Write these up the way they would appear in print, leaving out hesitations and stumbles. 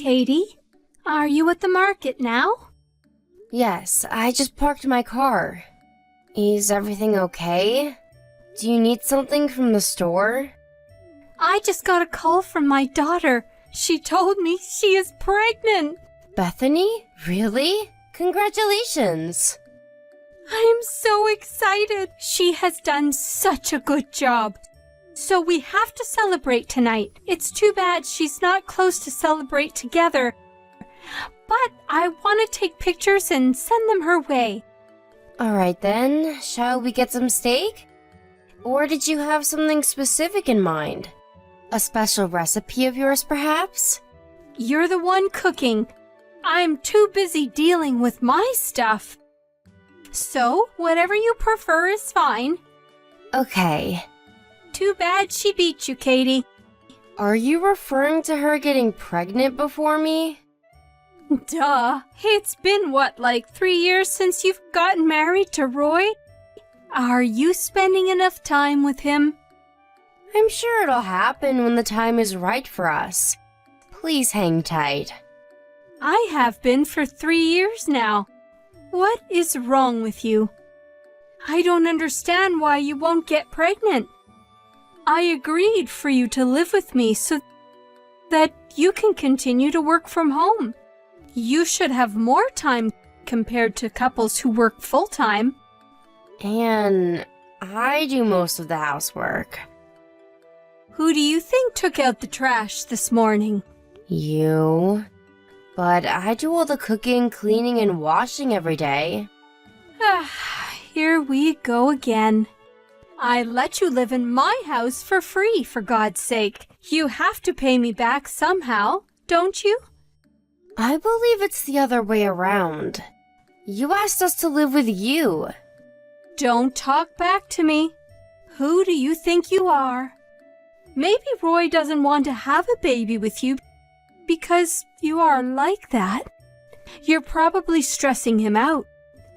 Katie. Are you at the market now? Yes, I just parked my car. Is everything okay? Do you need something from the store? I just got a call from my daughter. She told me she is pregnant. Bethany? Really? Congratulations! I am so excited. She has done such a good job. So we have to celebrate tonight. It's too bad she's not close to celebrate together. But I want to take pictures and send them her way. Alright then, shall we get some steak? Or did you have something specific in mind? A special recipe of yours, perhaps? You're the one cooking. I'm too busy dealing with my stuff. So, whatever you prefer is fine. Okay. Too bad she beat you, Katie. Are you referring to her getting pregnant before me? Duh. It's been, like 3 years since you've gotten married to Roy? Are you spending enough time with him? I'm sure it'll happen when the time is right for us. Please hang tight. I have been for 3 years now. What is wrong with you? I don't understand why you won't get pregnant. I agreed for you to live with me so that you can continue to work from home. You should have more time compared to couples who work full-time. And I do most of the housework. Who do you think took out the trash this morning? You. But I do all the cooking, cleaning, and washing every day. Here we go again. I let you live in my house for free, for God's sake. You have to pay me back somehow, don't you? I believe it's the other way around. You asked us to live with you. Don't talk back to me. Who do you think you are? Maybe Roy doesn't want to have a baby with you because you are like that. You're probably stressing him out.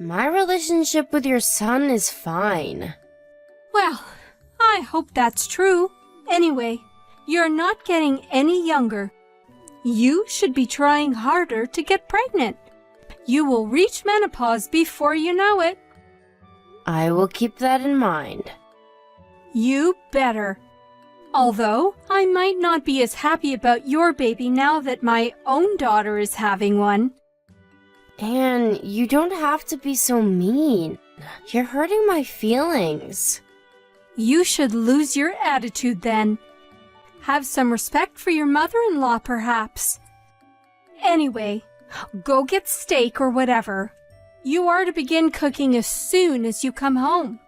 My relationship with your son is fine. Well, I hope that's true. Anyway, you're not getting any younger. You should be trying harder to get pregnant. You will reach menopause before you know it. I will keep that in mind. You better. Although, I might not be as happy about your baby now that my own daughter is having one. Anne, you don't have to be so mean. You're hurting my feelings. You should lose your attitude then. Have some respect for your mother-in-law, perhaps. Anyway, go get steak or whatever. You are to begin cooking as soon as you come home.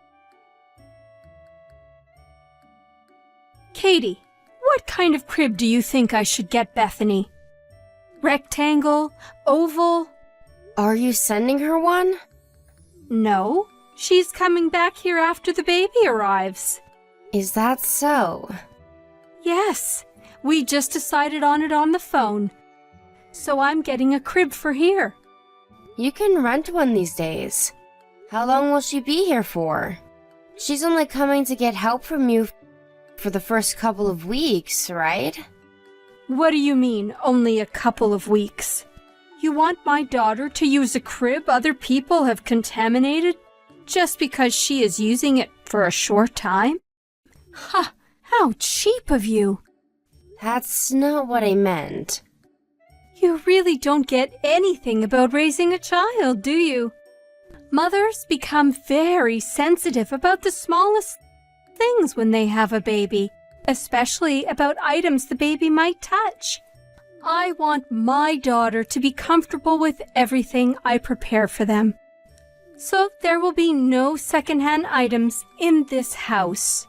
Katie, what kind of crib do you think I should get Bethany? Rectangle? Oval? Are you sending her one? No, she's coming back here after the baby arrives. Is that so? Yes, we just decided on it on the phone. So I'm getting a crib for here. You can rent one these days. How long will she be here for? She's only coming to get help from you for the first couple of weeks, right? What do you mean, only a couple of weeks? You want my daughter to use a crib other people have contaminated just because she is using it for a short time? Ha! How cheap of you! That's not what I meant. You really don't get anything about raising a child, do you? Mothers become very sensitive about the smallest things when they have a baby, especially about items the baby might touch. I want my daughter to be comfortable with everything I prepare for them. So there will be no secondhand items in this house.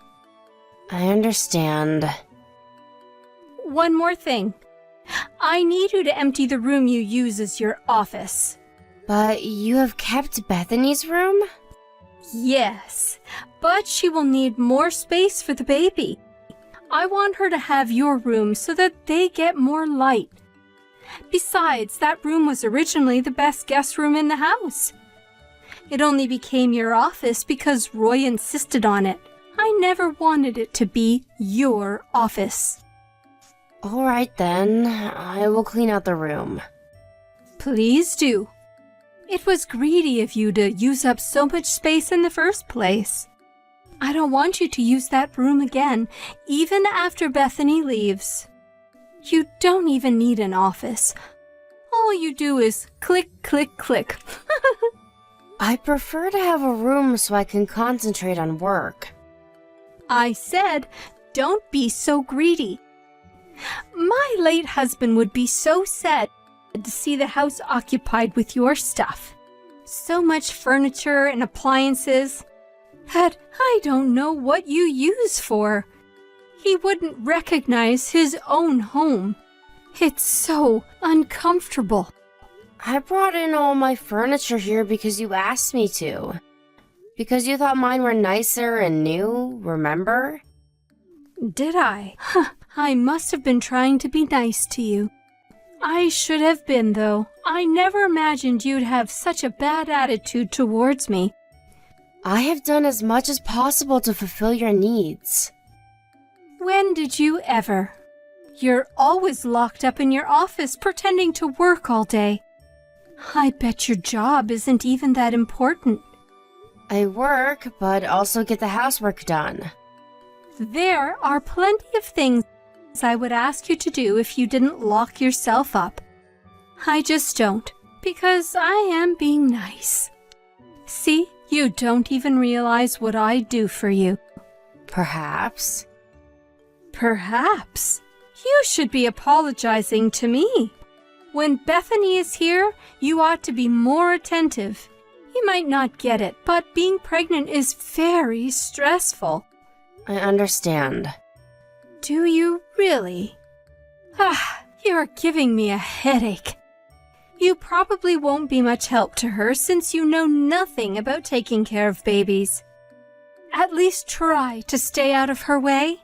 I understand. One more thing. I need you to empty the room you use as your office. But you have kept Bethany's room? Yes, but she will need more space for the baby. I want her to have your room so that they get more light. Besides, that room was originally the best guest room in the house. It only became your office because Roy insisted on it. I never wanted it to be your office. All right then, I will clean out the room. Please do. It was greedy of you to use up so much space in the first place. I don't want you to use that room again, even after Bethany leaves. You don't even need an office. All you do is click, click, click. I prefer to have a room so I can concentrate on work. I said, don't be so greedy. My late husband would be so sad to see the house occupied with your stuff. So much furniture and appliances that I don't know what you use for. He wouldn't recognize his own home. It's so uncomfortable. I brought in all my furniture here because you asked me to. Because you thought mine were nicer and new, remember? Did I? I must have been trying to be nice to you. I should have been, though. I never imagined you'd have such a bad attitude towards me. I have done as much as possible to fulfill your needs. When did you ever? You're always locked up in your office pretending to work all day. I bet your job isn't even that important. I work, but also get the housework done. There are plenty of things I would ask you to do if you didn't lock yourself up. I just don't, because I am being nice. See, you don't even realize what I do for you. Perhaps. Perhaps. You should be apologizing to me. When Bethany is here, you ought to be more attentive. You might not get it, but being pregnant is very stressful. I understand. Do you really? You're giving me a headache. You probably won't be much help to her since you know nothing about taking care of babies. At least try to stay out of her way.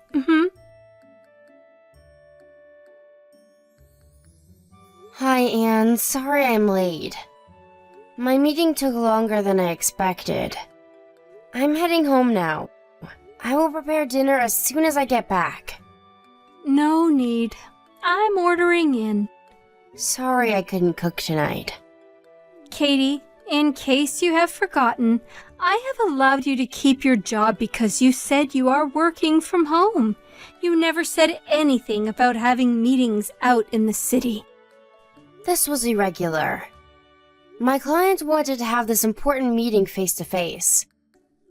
Hi, Anne. Sorry I'm late. My meeting took longer than I expected. I'm heading home now. I will prepare dinner as soon as I get back. No need. I'm ordering in. Sorry I couldn't cook tonight. Katie, in case you have forgotten, I have allowed you to keep your job because you said you are working from home. You never said anything about having meetings out in the city. This was irregular. My client wanted to have this important meeting face-to-face.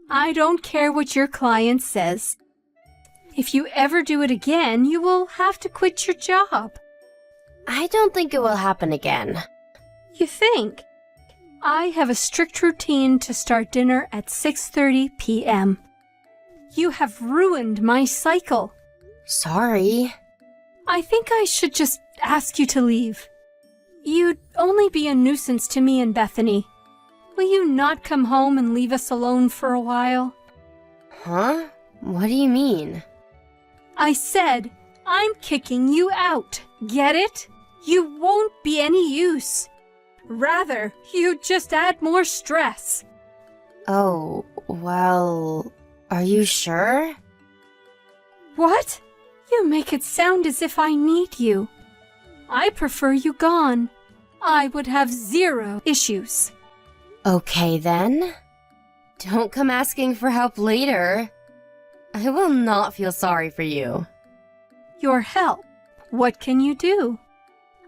I don't care what your client says. If you ever do it again, you will have to quit your job. I don't think it will happen again. You think? I have a strict routine to start dinner at 6:30 p.m. You have ruined my cycle. Sorry. I think I should just ask you to leave. You'd only be a nuisance to me and Bethany. Will you not come home and leave us alone for a while? Huh? What do you mean? I said, I'm kicking you out. Get it? You won't be any use. Rather, you just add more stress. Oh, well, are you sure? What? You make it sound as if I need you. I prefer you gone. I would have zero issues. Okay then. Don't come asking for help later. I will not feel sorry for you. Your help? What can you do?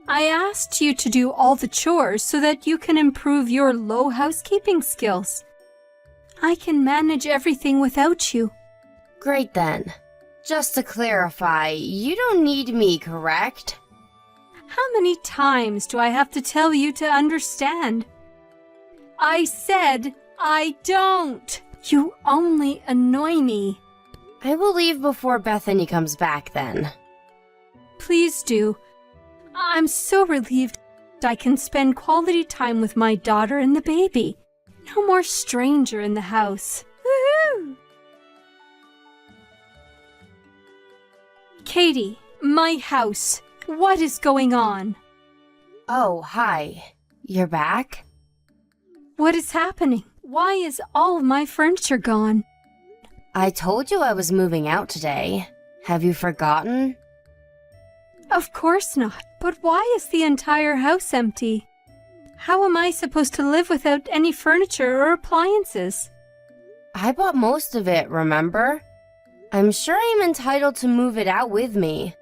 I asked you to do all the chores so that you can improve your low housekeeping skills. I can manage everything without you. Great then. Just to clarify, you don't need me, correct? How many times do I have to tell you to understand? I said I don't. You only annoy me. I will leave before Bethany comes back then. Please do. I'm so relieved I can spend quality time with my daughter and the baby. No more stranger in the house. Woohoo! Katie, my house. What is going on? Oh, hi. You're back? What is happening? Why is all of my furniture gone? I told you I was moving out today. Have you forgotten? Of course not. But why is the entire house empty? How am I supposed to live without any furniture or appliances? I bought most of it, remember? I'm sure I'm entitled to move it out with me.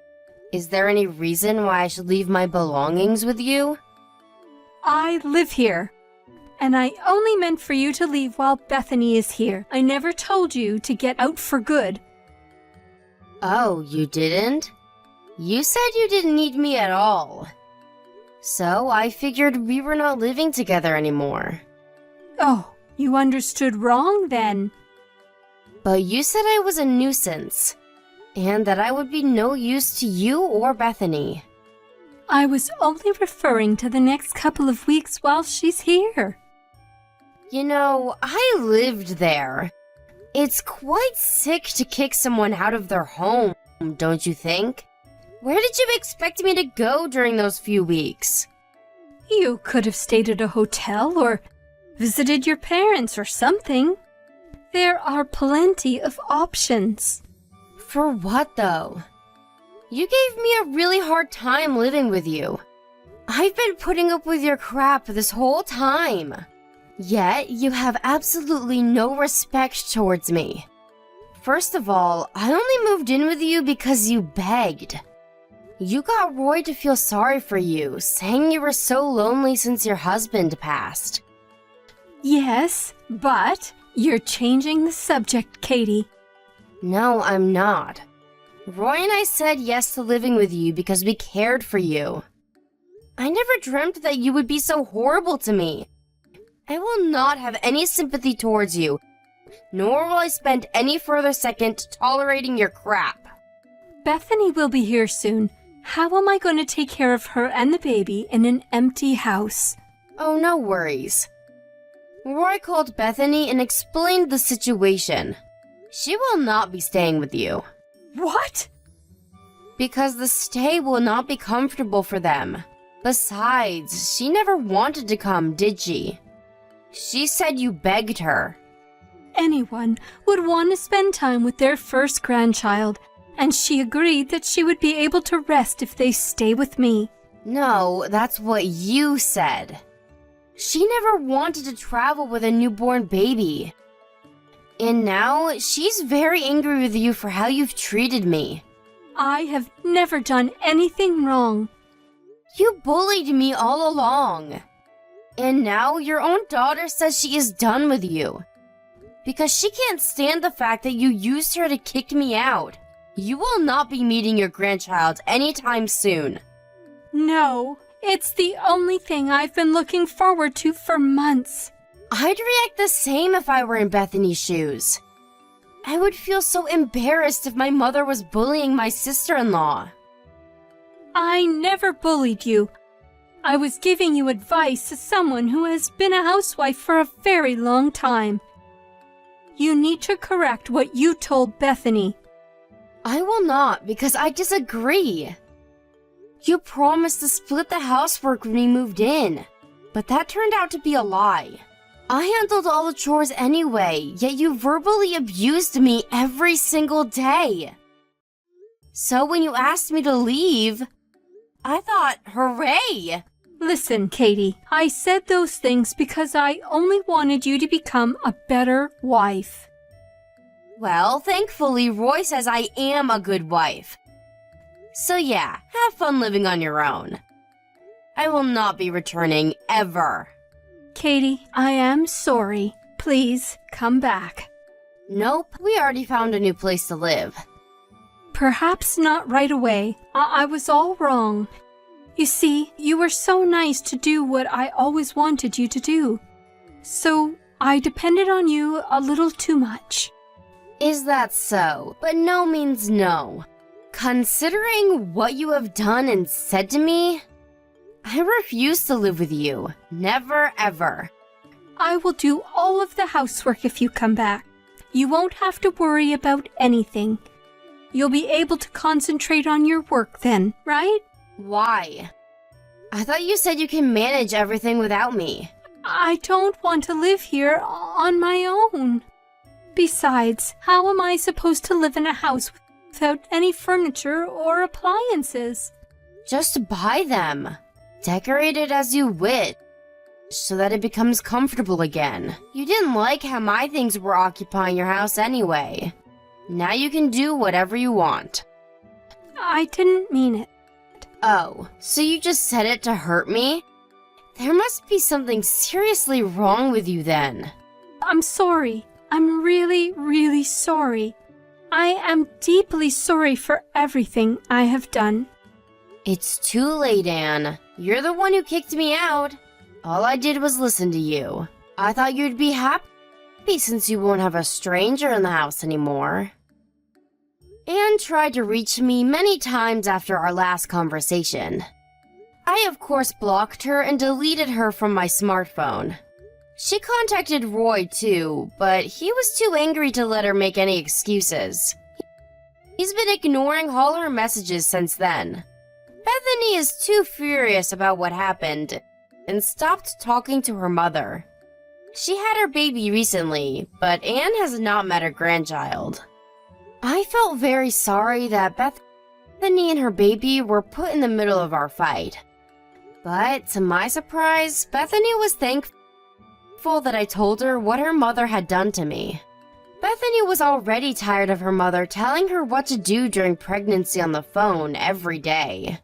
Is there any reason why I should leave my belongings with you? I live here. And I only meant for you to leave while Bethany is here. I never told you to get out for good. Oh, you didn't? You said you didn't need me at all. So I figured we were not living together anymore. Oh, you understood wrong then. But you said I was a nuisance, and that I would be no use to you or Bethany. I was only referring to the next couple of weeks while she's here. You know, I lived there. It's quite sick to kick someone out of their home, don't you think? Where did you expect me to go during those few weeks? You could have stayed at a hotel or visited your parents or something. There are plenty of options. For what, though? You gave me a really hard time living with you. I've been putting up with your crap this whole time. Yet, you have absolutely no respect towards me. First of all, I only moved in with you because you begged. You got Roy to feel sorry for you, saying you were so lonely since your husband passed. Yes, but you're changing the subject, Katie. No, I'm not. Roy and I said yes to living with you because we cared for you. I never dreamt that you would be so horrible to me. I will not have any sympathy towards you, nor will I spend any further second tolerating your crap. Bethany will be here soon. How am I going to take care of her and the baby in an empty house? Oh, no worries. Roy called Bethany and explained the situation. She will not be staying with you. What? Because the stay will not be comfortable for them. Besides, she never wanted to come, did she? She said you begged her. Anyone would want to spend time with their first grandchild, and she agreed that she would be able to rest if they stay with me. No, that's what you said. She never wanted to travel with a newborn baby. And now, she's very angry with you for how you've treated me. I have never done anything wrong. You bullied me all along. And now your own daughter says she is done with you. Because she can't stand the fact that you used her to kick me out. You will not be meeting your grandchild anytime soon. No, it's the only thing I've been looking forward to for months. I'd react the same if I were in Bethany's shoes. I would feel so embarrassed if my mother was bullying my sister-in-law. I never bullied you. I was giving you advice as someone who has been a housewife for a very long time. You need to correct what you told Bethany. I will not, because I disagree. You promised to split the housework when we moved in, but that turned out to be a lie. I handled all the chores anyway, yet you verbally abused me every single day. So when you asked me to leave, I thought, hooray! Listen, Katie, I said those things because I only wanted you to become a better wife. Well, thankfully, Roy says I am a good wife. So yeah, have fun living on your own. I will not be returning ever. Katie, I am sorry. Please, come back. Nope, we already found a new place to live. Perhaps not right away. I was all wrong. You see, you were so nice to do what I always wanted you to do. So, I depended on you a little too much. Is that so? But no means no. Considering what you have done and said to me, I refuse to live with you. Never, ever. I will do all of the housework if you come back. You won't have to worry about anything. You'll be able to concentrate on your work then, right? Why? I thought you said you can manage everything without me. I don't want to live here on my own. Besides, how am I supposed to live in a house without any furniture or appliances? Just buy them. Decorate it as you wish, so that it becomes comfortable again. You didn't like how my things were occupying your house anyway. Now you can do whatever you want. I didn't mean it. Oh, so you just said it to hurt me? There must be something seriously wrong with you then. I'm sorry. I'm really, really sorry. I am deeply sorry for everything I have done. It's too late, Anne. You're the one who kicked me out. All I did was listen to you. I thought you'd be happy since you won't have a stranger in the house anymore. Anne tried to reach me many times after our last conversation. I, of course, blocked her and deleted her from my smartphone. She contacted Roy, too, but he was too angry to let her make any excuses. He's been ignoring all her messages since then. Bethany is too furious about what happened and stopped talking to her mother. She had her baby recently, but Anne has not met her grandchild. I felt very sorry that Bethany and her baby were put in the middle of our fight. But to my surprise, Bethany was thankful that I told her what her mother had done to me. Bethany was already tired of her mother telling her what to do during pregnancy on the phone every day.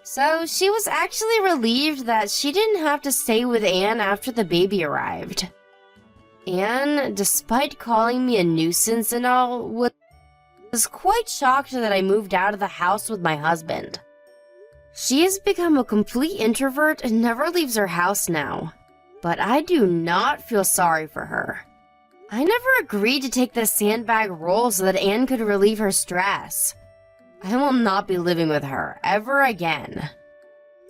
So she was actually relieved that she didn't have to stay with Anne after the baby arrived. Anne, despite calling me a nuisance and all, was quite shocked that I moved out of the house with my husband. She has become a complete introvert and never leaves her house now. But I do not feel sorry for her. I never agreed to take the sandbag role so that Anne could relieve her stress. I will not be living with her ever again.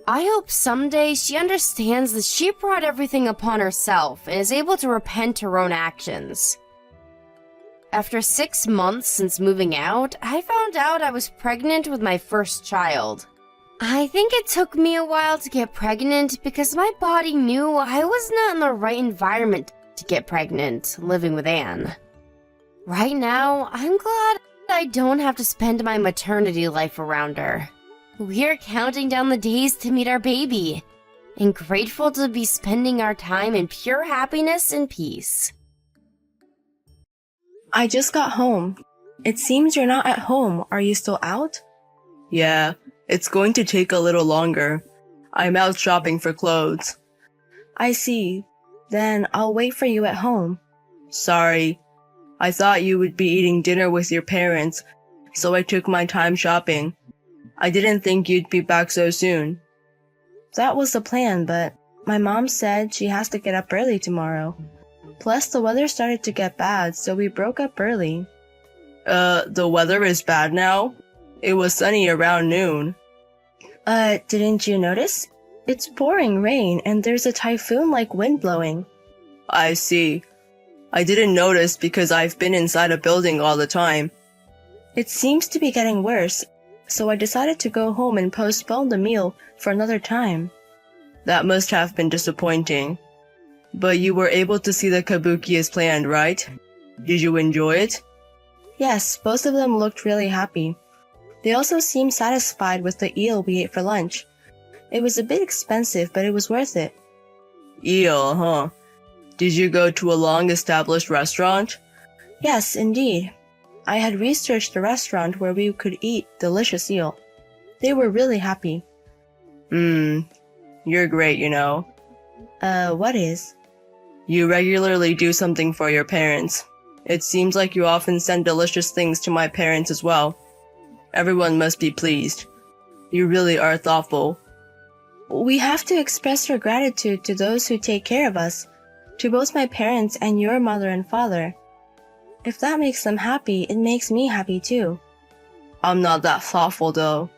I hope someday she understands that she brought everything upon herself and is able to repent her own actions. After 6 months since moving out, I found out I was pregnant with my first child. I think it took me a while to get pregnant because my body knew I was not in the right environment to get pregnant living with Anne. Right now, I'm glad I don't have to spend my maternity life around her. We're counting down the days to meet our baby, and grateful to be spending our time in pure happiness and peace. I just got home. It seems you're not at home. Are you still out? Yeah, it's going to take a little longer. I'm out shopping for clothes. I see. Then I'll wait for you at home. Sorry. I thought you would be eating dinner with your parents, so I took my time shopping. I didn't think you'd be back so soon. That was the plan, but my mom said she has to get up early tomorrow. Plus, the weather started to get bad, so we broke up early. The weather is bad now? It was sunny around noon. Didn't you notice? It's pouring rain and there's a typhoon-like wind blowing. I see. I didn't notice because I've been inside a building all the time. It seems to be getting worse, so I decided to go home and postpone the meal for another time. That must have been disappointing. But you were able to see the kabuki as planned, right? Did you enjoy it? Yes, both of them looked really happy. They also seemed satisfied with the eel we ate for lunch. It was a bit expensive, but it was worth it. Eel, huh? Did you go to a long-established restaurant? Yes, indeed. I had researched a restaurant where we could eat delicious eel. They were really happy. You're great, you know. What is? You regularly do something for your parents. It seems like you often send delicious things to my parents as well. Everyone must be pleased. You really are thoughtful. We have to express our gratitude to those who take care of us, to both my parents and your mother and father. If that makes them happy, it makes me happy too. I'm not that thoughtful though.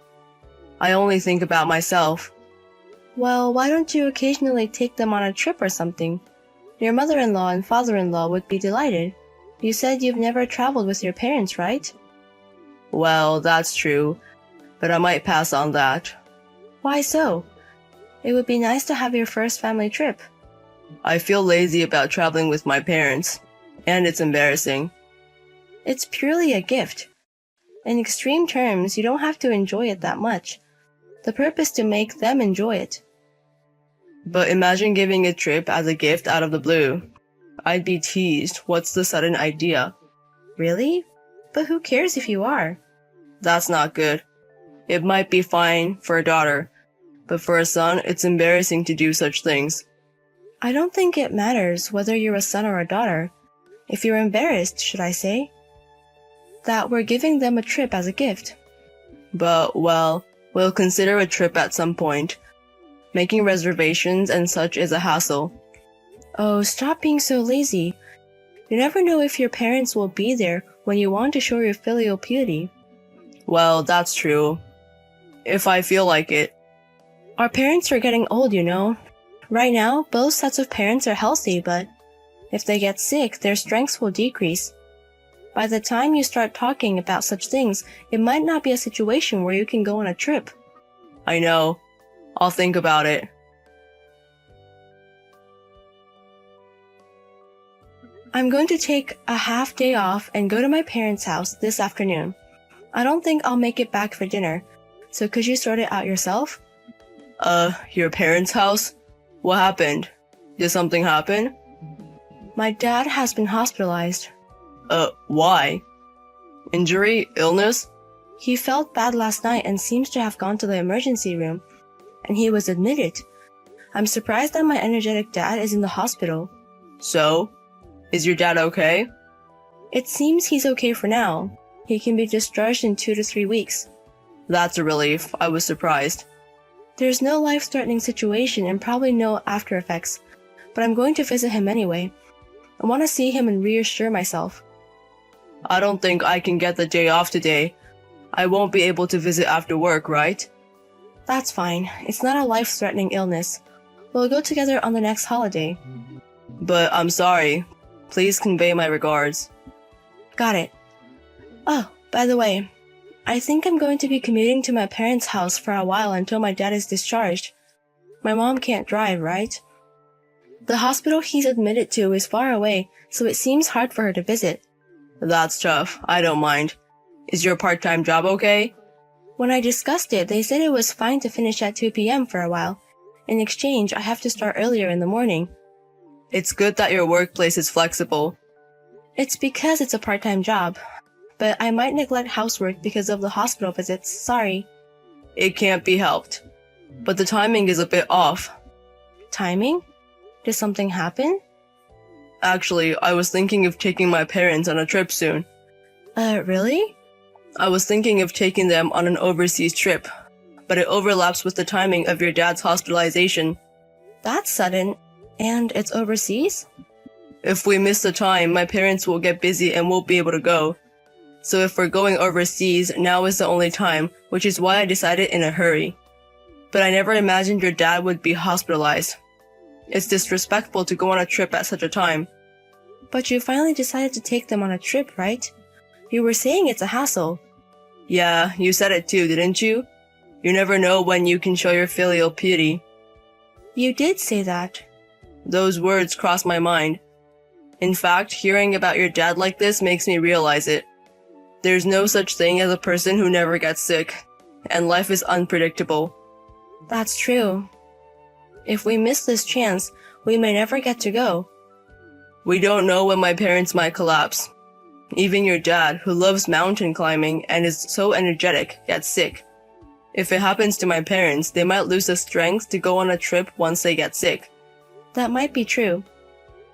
I only think about myself. Well, why don't you occasionally take them on a trip or something? Your mother-in-law and father-in-law would be delighted. You said you've never traveled with your parents, right? Well, that's true, but I might pass on that. Why so? It would be nice to have your first family trip. I feel lazy about traveling with my parents, and it's embarrassing. It's purely a gift. In extreme terms, you don't have to enjoy it that much. The purpose to make them enjoy it. But imagine giving a trip as a gift out of the blue. I'd be teased. What's the sudden idea? Really? But who cares if you are? That's not good. It might be fine for a daughter, but for a son, it's embarrassing to do such things. I don't think it matters whether you're a son or a daughter. If you're embarrassed, should I say, that we're giving them a trip as a gift. But, well, we'll consider a trip at some point. Making reservations and such is a hassle. Oh, stop being so lazy. You never know if your parents will be there when you want to show your filial piety. Well, that's true. If I feel like it. Our parents are getting old, you know. Right now, both sets of parents are healthy, but if they get sick, their strengths will decrease. By the time you start talking about such things, it might not be a situation where you can go on a trip. I know. I'll think about it. I'm going to take a half day off and go to my parents' house this afternoon. I don't think I'll make it back for dinner, so could you sort it out yourself? Your parents' house? What happened? Did something happen? My dad has been hospitalized. Why? Injury? Illness? He felt bad last night and seems to have gone to the emergency room, and he was admitted. I'm surprised that my energetic dad is in the hospital. So? Is your dad okay? It seems he's okay for now. He can be discharged in 2 to 3 weeks. That's a relief. I was surprised. There's no life-threatening situation and probably no after effects, but I'm going to visit him anyway. I want to see him and reassure myself. I don't think I can get the day off today. I won't be able to visit after work, right? That's fine. It's not a life-threatening illness. We'll go together on the next holiday. But I'm sorry. Please convey my regards. Got it. Oh, by the way, I think I'm going to be commuting to my parents' house for a while until my dad is discharged. My mom can't drive, right? The hospital he's admitted to is far away, so it seems hard for her to visit. That's tough. I don't mind. Is your part-time job okay? When I discussed it, they said it was fine to finish at 2 p.m. for a while. In exchange, I have to start earlier in the morning. It's good that your workplace is flexible. It's because it's a part-time job. But I might neglect housework because of the hospital visits. Sorry. It can't be helped. But the timing is a bit off. Timing? Did something happen? Actually, I was thinking of taking my parents on a trip soon. Really? I was thinking of taking them on an overseas trip, but it overlaps with the timing of your dad's hospitalization. That's sudden. And it's overseas? If we miss the time, my parents will get busy and won't be able to go. So if we're going overseas, now is the only time, which is why I decided in a hurry. But I never imagined your dad would be hospitalized. It's disrespectful to go on a trip at such a time. But you finally decided to take them on a trip, right? You were saying it's a hassle. Yeah, you said it too, didn't you? You never know when you can show your filial piety. You did say that. Those words crossed my mind. In fact, hearing about your dad like this makes me realize it. There's no such thing as a person who never gets sick, and life is unpredictable. That's true. If we miss this chance, we may never get to go. We don't know when my parents might collapse. Even your dad, who loves mountain climbing and is so energetic, gets sick. If it happens to my parents, they might lose the strength to go on a trip once they get sick. That might be true.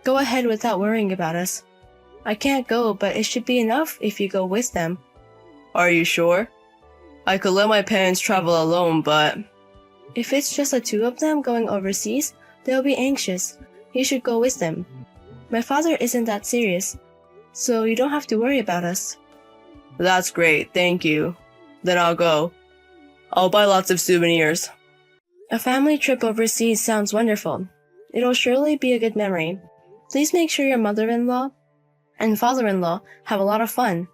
Go ahead without worrying about us. I can't go, but it should be enough if you go with them. Are you sure? I could let my parents travel alone, but... If it's just the two of them going overseas, they'll be anxious. You should go with them. My father isn't that serious, so you don't have to worry about us. That's great, thank you. Then I'll go. I'll buy lots of souvenirs. A family trip overseas sounds wonderful. It'll surely be a good memory. Please make sure your mother-in-law and father-in-law have a lot of fun.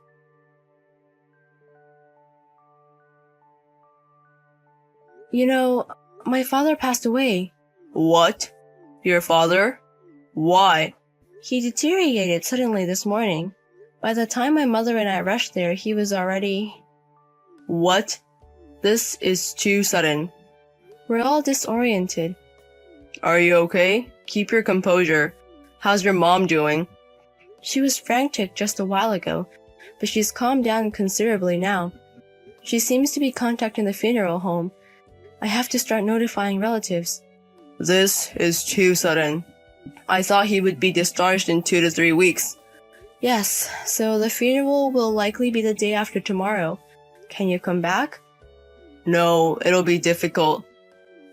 You know, my father passed away. What? Your father? Why? He deteriorated suddenly this morning. By the time my mother and I rushed there, he was already... What? This is too sudden. We're all disoriented. Are you okay? Keep your composure. How's your mom doing? She was frantic just a while ago, but she's calmed down considerably now. She seems to be contacting the funeral home. I have to start notifying relatives. This is too sudden. I thought he would be discharged in 2 to 3 weeks. Yes, so the funeral will likely be the day after tomorrow. Can you come back? No, it'll be difficult.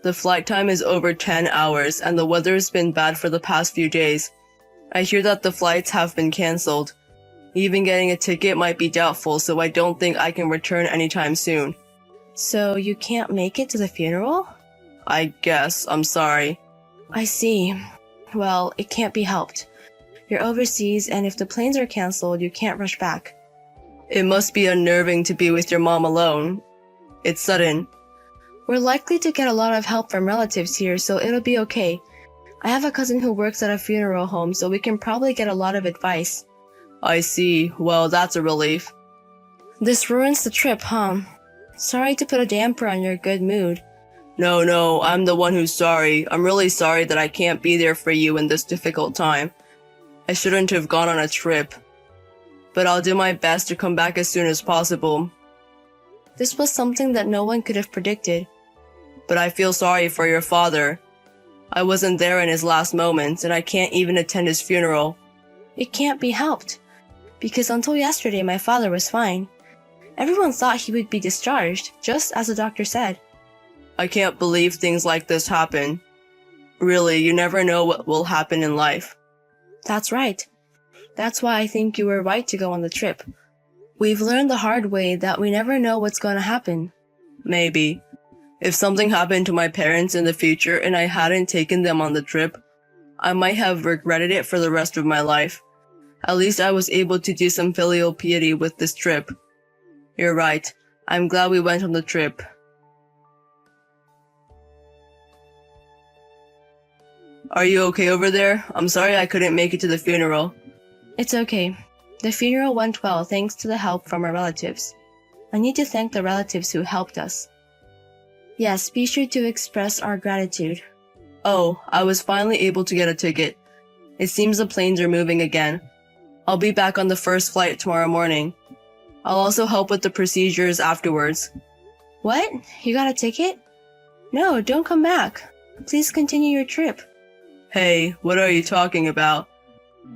The flight time is over 10 hours and the weather's been bad for the past few days. I hear that the flights have been cancelled. Even getting a ticket might be doubtful, so I don't think I can return anytime soon. So you can't make it to the funeral? I guess. I'm sorry. I see. Well, it can't be helped. You're overseas, and if the planes are cancelled, you can't rush back. It must be unnerving to be with your mom alone. It's sudden. We're likely to get a lot of help from relatives here, so it'll be okay. I have a cousin who works at a funeral home, so we can probably get a lot of advice. I see. Well, that's a relief. This ruins the trip, huh? Sorry to put a damper on your good mood. No, I'm the one who's sorry. I'm really sorry that I can't be there for you in this difficult time. I shouldn't have gone on a trip. But I'll do my best to come back as soon as possible. This was something that no one could have predicted. But I feel sorry for your father. I wasn't there in his last moments, and I can't even attend his funeral. It can't be helped. Because until yesterday, my father was fine. Everyone thought he would be discharged, just as the doctor said. I can't believe things like this happen. Really, you never know what will happen in life. That's right. That's why I think you were right to go on the trip. We've learned the hard way that we never know what's going to happen. Maybe. If something happened to my parents in the future and I hadn't taken them on the trip, I might have regretted it for the rest of my life. At least I was able to do some filial piety with this trip. You're right. I'm glad we went on the trip. Are you okay over there? I'm sorry I couldn't make it to the funeral. It's okay. The funeral went well thanks to the help from our relatives. I need to thank the relatives who helped us. Yes, be sure to express our gratitude. Oh, I was finally able to get a ticket. It seems the planes are moving again. I'll be back on the first flight tomorrow morning. I'll also help with the procedures afterwards. What? You got a ticket? No, don't come back. Please continue your trip. Hey, what are you talking about?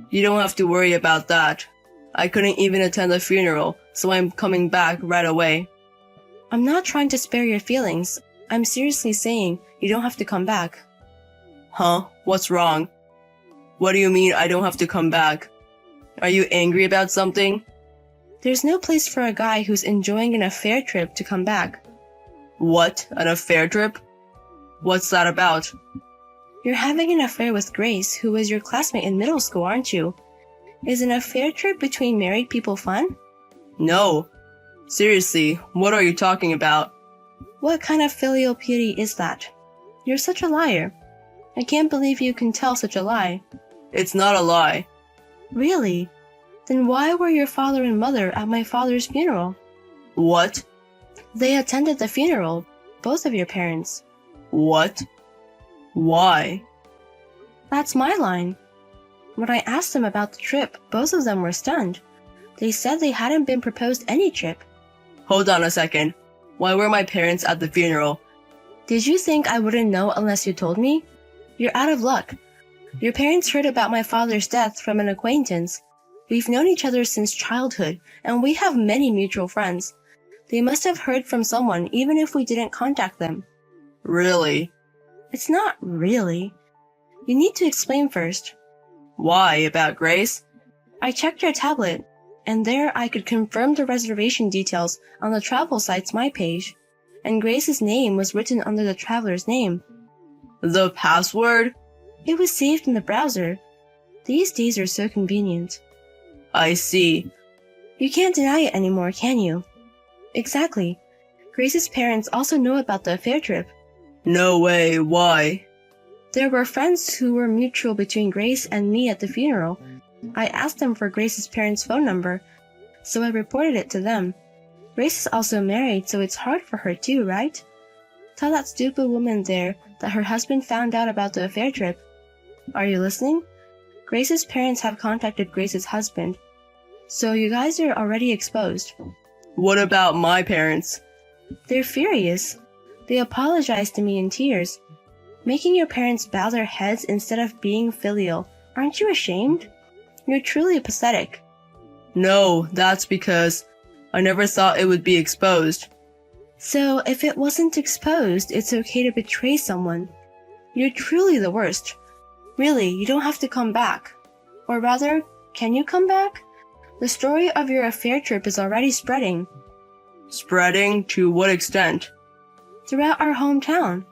You don't have to worry about that. I couldn't even attend the funeral, so I'm coming back right away. I'm not trying to spare your feelings. I'm seriously saying you don't have to come back. Huh? What's wrong? What do you mean I don't have to come back? Are you angry about something? There's no place for a guy who's enjoying an affair trip to come back. What? An affair trip? What's that about? You're having an affair with Grace, who was your classmate in middle school, aren't you? Is an affair trip between married people fun? No. Seriously, what are you talking about? What kind of filial piety is that? You're such a liar. I can't believe you can tell such a lie. It's not a lie. Really? Then why were your father and mother at my father's funeral? What? They attended the funeral, both of your parents. What? Why? That's my line. When I asked them about the trip, both of them were stunned. They said they hadn't been proposed any trip. Hold on a second. Why were my parents at the funeral? Did you think I wouldn't know unless you told me? You're out of luck. Your parents heard about my father's death from an acquaintance. We've known each other since childhood, and we have many mutual friends. They must have heard from someone even if we didn't contact them. Really? It's not really. You need to explain first. Why? About Grace? I checked your tablet, and there I could confirm the reservation details on the travel site's My Page, and Grace's name was written under the traveler's name. The password? It was saved in the browser. These days are so convenient. I see. You can't deny it anymore, can you? Exactly. Grace's parents also know about the affair trip. No way. Why? There were friends who were mutual between Grace and me at the funeral. I asked them for Grace's parents' phone number, so I reported it to them. Grace is also married, so it's hard for her too, right? Tell that stupid woman there that her husband found out about the affair trip. Are you listening? Grace's parents have contacted Grace's husband. So you guys are already exposed. What about my parents? They're furious. They apologized to me in tears. Making your parents bow their heads instead of being filial. Aren't you ashamed? You're truly pathetic. No, that's because I never thought it would be exposed. So if it wasn't exposed, it's okay to betray someone. You're truly the worst. Really, you don't have to come back. Or rather, can you come back? The story of your affair trip is already spreading. Spreading? To what extent? Throughout our hometown.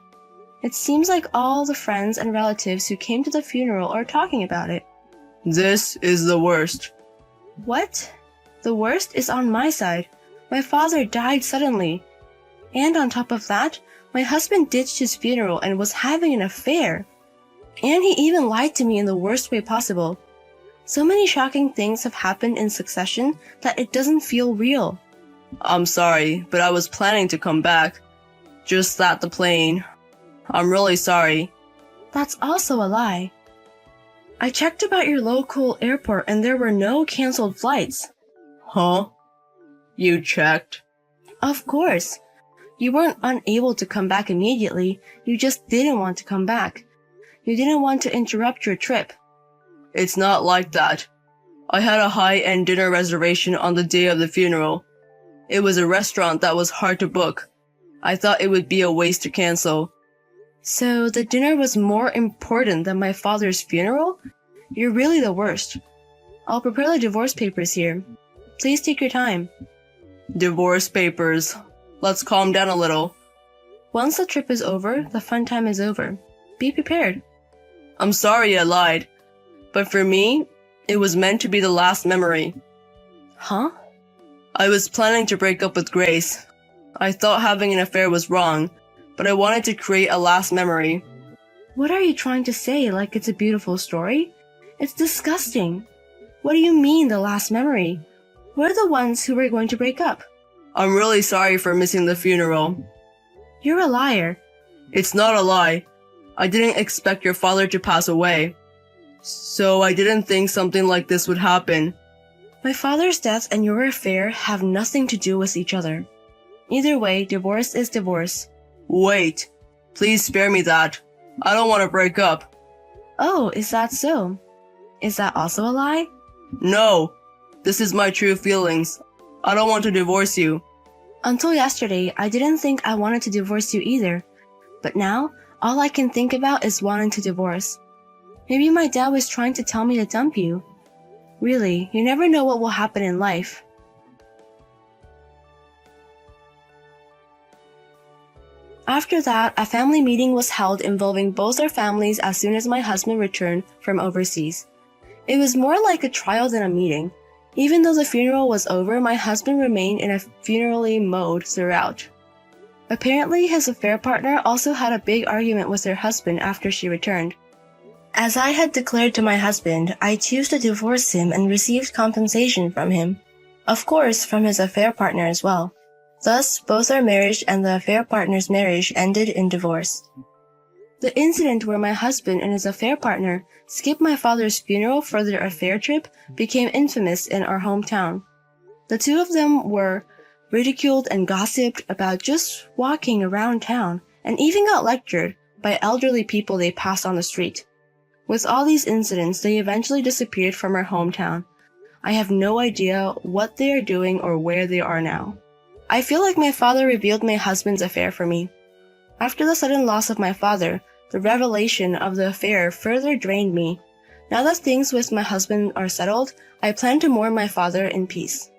It seems like all the friends and relatives who came to the funeral are talking about it. This is the worst. What? The worst is on my side. My father died suddenly. And on top of that, my husband ditched his funeral and was having an affair. And he even lied to me in the worst way possible. So many shocking things have happened in succession that it doesn't feel real. I'm sorry, but I was planning to come back. Just that the plane. I'm really sorry. That's also a lie. I checked about your local airport and there were no canceled flights. Huh? You checked? Of course. You weren't unable to come back immediately, you just didn't want to come back. You didn't want to interrupt your trip. It's not like that. I had a high-end dinner reservation on the day of the funeral. It was a restaurant that was hard to book. I thought it would be a waste to cancel. So the dinner was more important than my father's funeral? You're really the worst. I'll prepare the divorce papers here. Please take your time. Divorce papers. Let's calm down a little. Once the trip is over, the fun time is over. Be prepared. I'm sorry I lied. But for me, it was meant to be the last memory. Huh? I was planning to break up with Grace. I thought having an affair was wrong, but I wanted to create a last memory. What are you trying to say, like it's a beautiful story? It's disgusting. What do you mean, the last memory? We're the ones who were going to break up. I'm really sorry for missing the funeral. You're a liar. It's not a lie. I didn't expect your father to pass away. So I didn't think something like this would happen. My father's death and your affair have nothing to do with each other. Either way, divorce is divorce. Wait. Please spare me that. I don't want to break up. Oh, is that so? Is that also a lie? No. This is my true feelings. I don't want to divorce you. Until yesterday, I didn't think I wanted to divorce you either. But now, all I can think about is wanting to divorce. Maybe my dad was trying to tell me to dump you. Really, you never know what will happen in life. After that, a family meeting was held involving both our families as soon as my husband returned from overseas. It was more like a trial than a meeting. Even though the funeral was over, my husband remained in a funerally mode throughout. Apparently, his affair partner also had a big argument with her husband after she returned. As I had declared to my husband, I chose to divorce him and received compensation from him. Of course, from his affair partner as well. Thus, both our marriage and the affair partner's marriage ended in divorce. The incident where my husband and his affair partner skipped my father's funeral for their affair trip became infamous in our hometown. The two of them were ridiculed and gossiped about just walking around town, and even got lectured by elderly people they passed on the street. With all these incidents, they eventually disappeared from our hometown. I have no idea what they are doing or where they are now. I feel like my father revealed my husband's affair for me. After the sudden loss of my father, the revelation of the affair further drained me. Now that things with my husband are settled, I plan to mourn my father in peace.